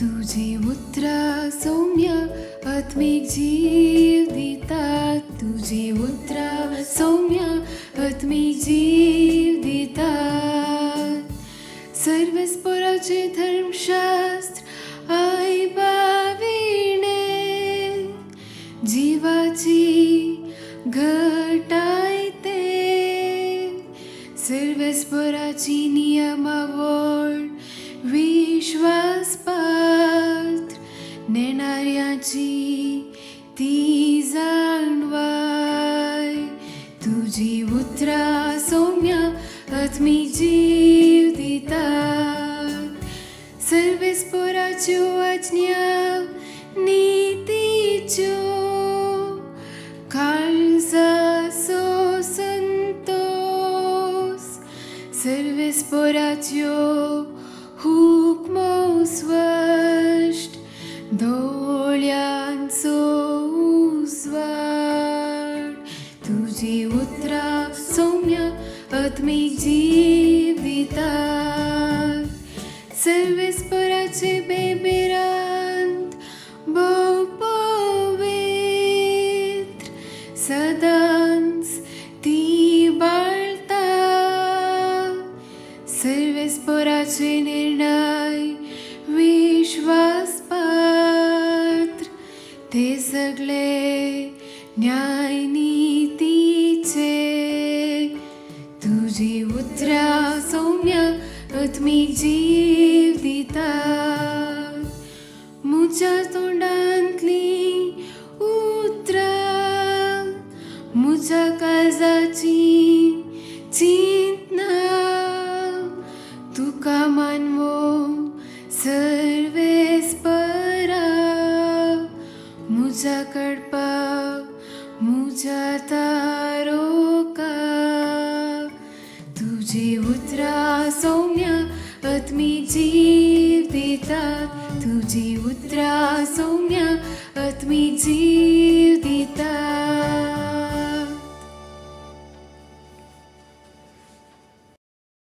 तुझी उतरा सौम्य आत्मिक जीव दितात. तुझी उतरा सौम्य आत्मिक जीव दितात. सर्वस्पराचे धर्मशास्त्र ऐबाविणे जीवाची घटायते. सर्वस्पराची नियमावळ विश्वासपात्र नेणाऱ्याची ती जाणवाय. तुझी उतरा सौम्य आत्मिक जीव दितात. सर्वस्पराच्यो आज्ञा नीतीच्यो काळजाचो संतोष. सर्वस्पराच्यो हुकमो स्पष्ट दोळ्यांचो उजवाड. तुझी उतरा सौम्य आत्मिक जीव दितात. सर्वस्पराचे बेबेरांत बहु पवित्र सदांच ती बाळता. सर्वस्पराचे निर्णय विश्वासपात्र ते सगळे न्याय नीतीचे. तुझी उतरा सौम्य आत्मिक जीव दितात. मुझ्या तोंडांतली उतरा मुझ्या काळजाची चिंतना. तुका मानवो सर्वेस्परा मुझ्या कडपाक मुझ्या तारोका. तुझी उतरा सौम्य आत्मिक जीव दितात. तुझी उतरा सौम्य आत्मिक जीव